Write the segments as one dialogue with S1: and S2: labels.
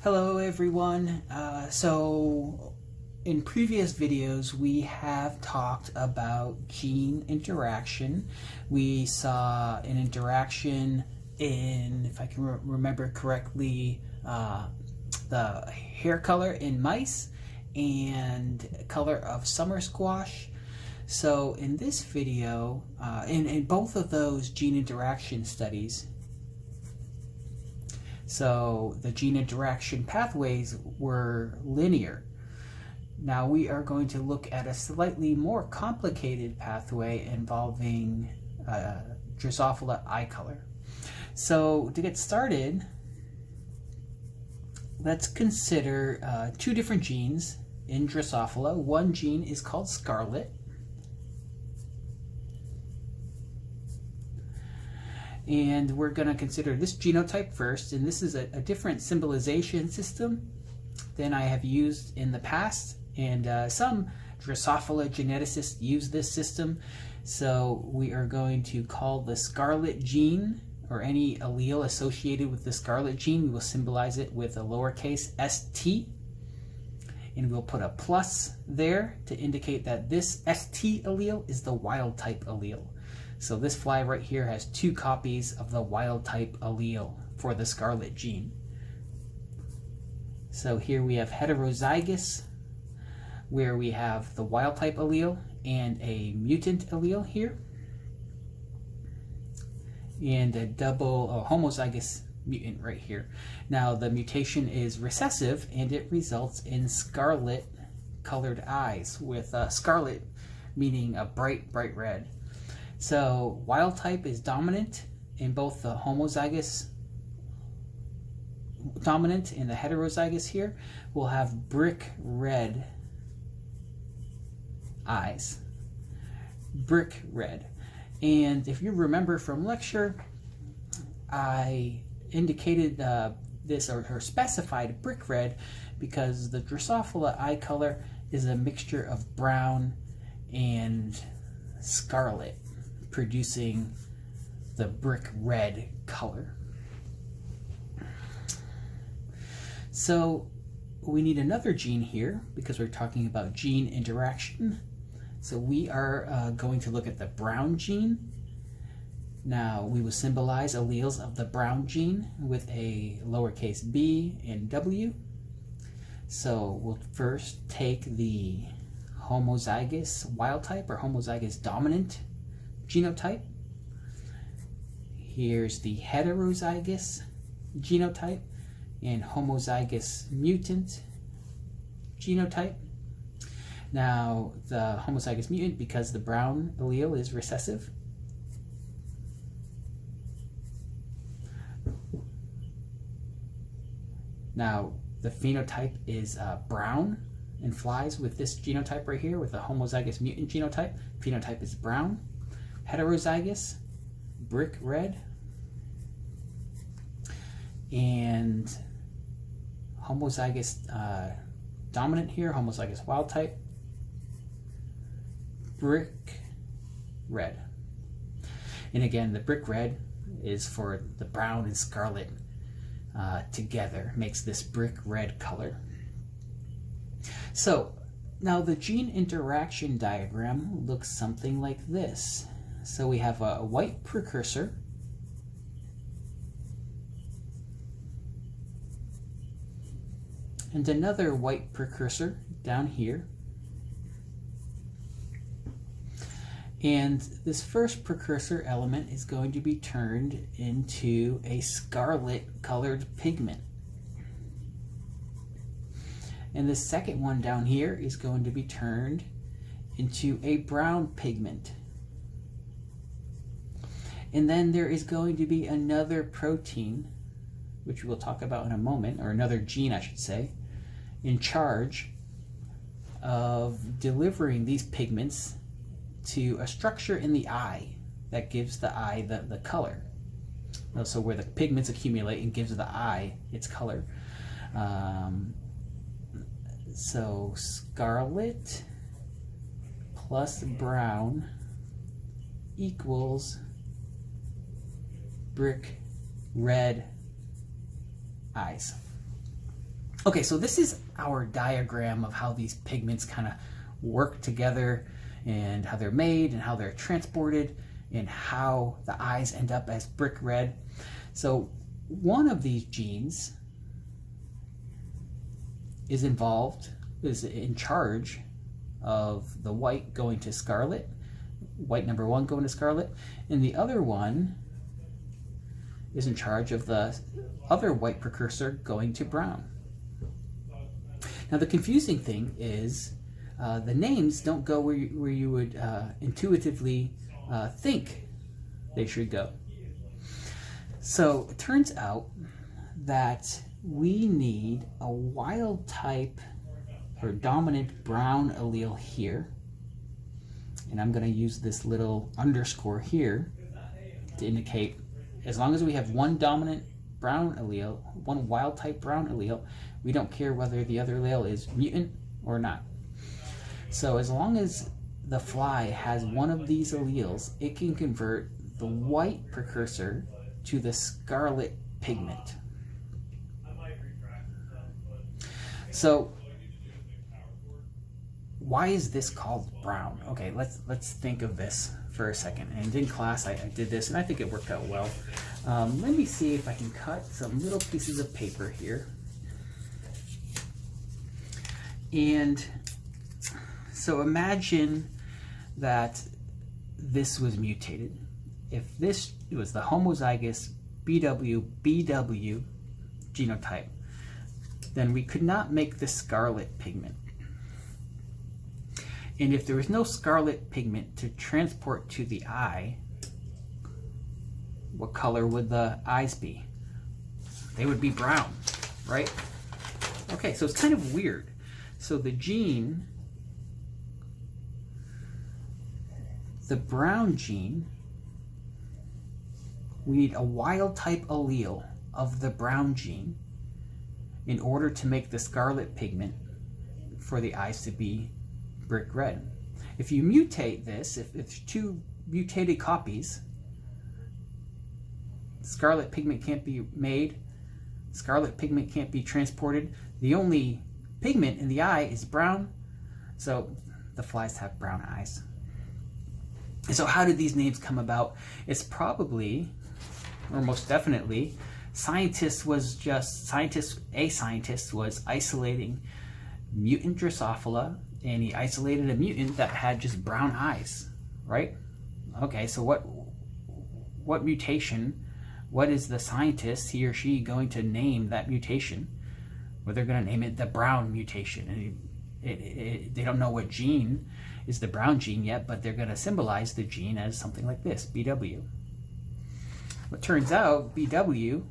S1: Hello everyone. So in previous videos we have talked about gene interaction. We saw an interaction in, if I can remember correctly, the hair color in mice and color of summer squash. So in this video, in both of those gene interaction studies, so the gene interaction pathways were linear. Now we are going to look at a slightly more complicated pathway involving Drosophila eye color. So to get started, let's consider two different genes in Drosophila. One gene is called scarlet, and we're going to consider this genotype first, and this is a different symbolization system than I have used in the past, and some Drosophila geneticists use this system. So we are going to call the scarlet gene, or any allele associated with the scarlet gene, we will symbolize it with a lowercase st, and we'll put a plus there to indicate that this st allele is the wild type allele. So this fly right here has two copies of the wild type allele for the scarlet gene. So here we have heterozygous, where we have the wild type allele and a mutant allele here, and a homozygous mutant right here. Now the mutation is recessive, and it results in scarlet colored eyes, with scarlet meaning a bright red. So wild type is dominant in both the homozygous dominant and the heterozygous here. We'll have brick red eyes. Brick red. And if you remember from lecture, I indicated this or specified brick red because the Drosophila eye color is a mixture of brown and scarlet, producing the brick red color. So we need another gene here because we're talking about gene interaction. So we are going to look at the brown gene. Now we will symbolize alleles of the brown gene with a lowercase b and w. So we'll first take the homozygous wild type or homozygous dominant genotype. Here's the heterozygous genotype and homozygous mutant genotype. Now the homozygous mutant, because the brown allele is recessive, now the phenotype is brown and flies with this genotype right here with the homozygous mutant genotype. Phenotype is brown. Heterozygous, brick red, and homozygous dominant here, homozygous wild type, brick red. And again, the brick red is for the brown and scarlet together, makes this brick red color. So now the gene interaction diagram looks something like this. So we have a white precursor, and another white precursor down here. And this first precursor element is going to be turned into a scarlet colored pigment. And the second one down here is going to be turned into a brown pigment. And then there is going to be another protein, which we'll talk about in a moment, or another gene I should say, in charge of delivering these pigments to a structure in the eye that gives the eye the color. So where the pigments accumulate and gives the eye its color. So scarlet plus brown equals brick red eyes. Okay, so this is our diagram of how these pigments kind of work together and how they're made and how they're transported and how the eyes end up as brick red. So one of these genes is in charge of the white going to scarlet, white number 1 going to scarlet, and the other one is in charge of the other white precursor going to brown. Now the confusing thing is the names don't go where you would intuitively think they should go. So it turns out that we need a wild type or dominant brown allele here, and I'm going to use this little underscore here to indicate as long as we have one dominant brown allele, one wild type brown allele, we don't care whether the other allele is mutant or not. So as long as the fly has one of these alleles, it can convert the white precursor to the scarlet pigment. So why is this called brown? Okay, let's think of this for a second. And in class I did this and I think it worked out well. Let me see if I can cut some little pieces of paper here. And so imagine that this was mutated. If this was the homozygous BW genotype, then we could not make the scarlet pigment. And if there was no scarlet pigment to transport to the eye, what color would the eyes be? They would be brown, right? Okay, so it's kind of weird. So the gene, the brown gene, we need a wild type allele of the brown gene in order to make the scarlet pigment for the eyes to be brick red. If you mutate this, if it's two mutated copies, scarlet pigment can't be made, scarlet pigment can't be transported. The only pigment in the eye is brown, so the flies have brown eyes. And so how did these names come about? It's probably, or most definitely, a scientist was isolating mutant Drosophila, and he isolated a mutant that had just brown eyes, right? Okay, so what mutation, what is the scientist, he or she, going to name that mutation? Well, they're going to name it the brown mutation. And they don't know what gene is the brown gene yet, but they're going to symbolize the gene as something like this, BW. It turns out BW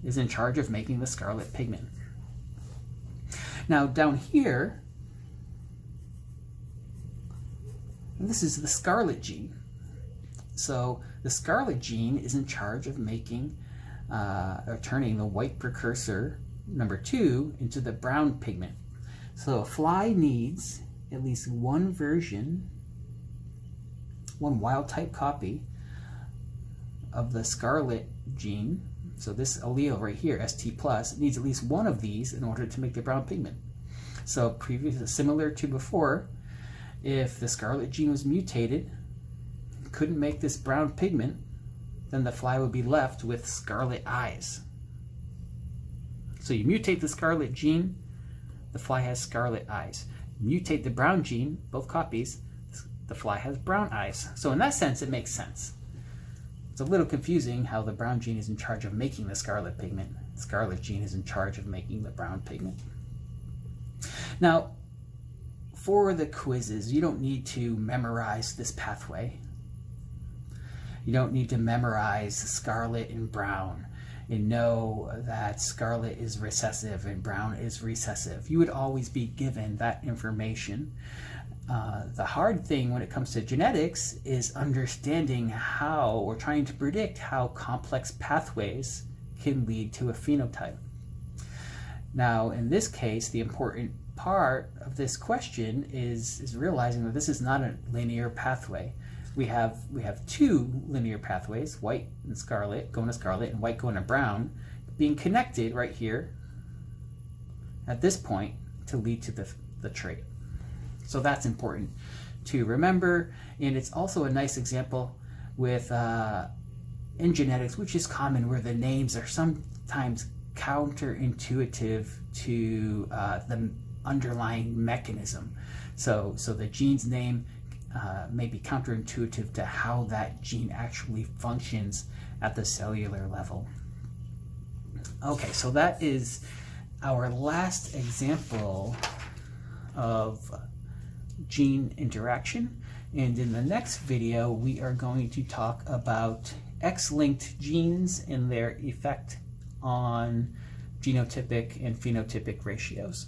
S1: is in charge of making the scarlet pigment. Now down here, this is the scarlet gene. So the scarlet gene is in charge of making or turning the white precursor number 2 into the brown pigment. So a fly needs at least one version, one wild type copy of the scarlet gene. So this allele right here, ST+, needs at least one of these in order to make the brown pigment. So similar to before, if the scarlet gene was mutated, couldn't make this brown pigment, then the fly would be left with scarlet eyes. So you mutate the scarlet gene, the fly has scarlet eyes. Mutate the brown gene, both copies, the fly has brown eyes. So in that sense, it makes sense. It's a little confusing how the brown gene is in charge of making the scarlet pigment. The scarlet gene is in charge of making the brown pigment. Now, for the quizzes, you don't need to memorize this pathway. You don't need to memorize scarlet and brown and know that scarlet is recessive and brown is recessive. You would always be given that information. The hard thing when it comes to genetics is understanding how, or trying to predict how complex pathways can lead to a phenotype. Now, in this case, the important part of this question is realizing that this is not a linear pathway. We have two linear pathways, white and scarlet, going to scarlet, and white going to brown. being connected right here at this point to lead to the trait. So that's important to remember, and it's also a nice example with in genetics, which is common, where the names are sometimes counterintuitive to the underlying mechanism. So the gene's name may be counterintuitive to how that gene actually functions at the cellular level. Okay, so that is our last example of gene interaction. And in the next video, we are going to talk about X-linked genes and their effect on genotypic and phenotypic ratios.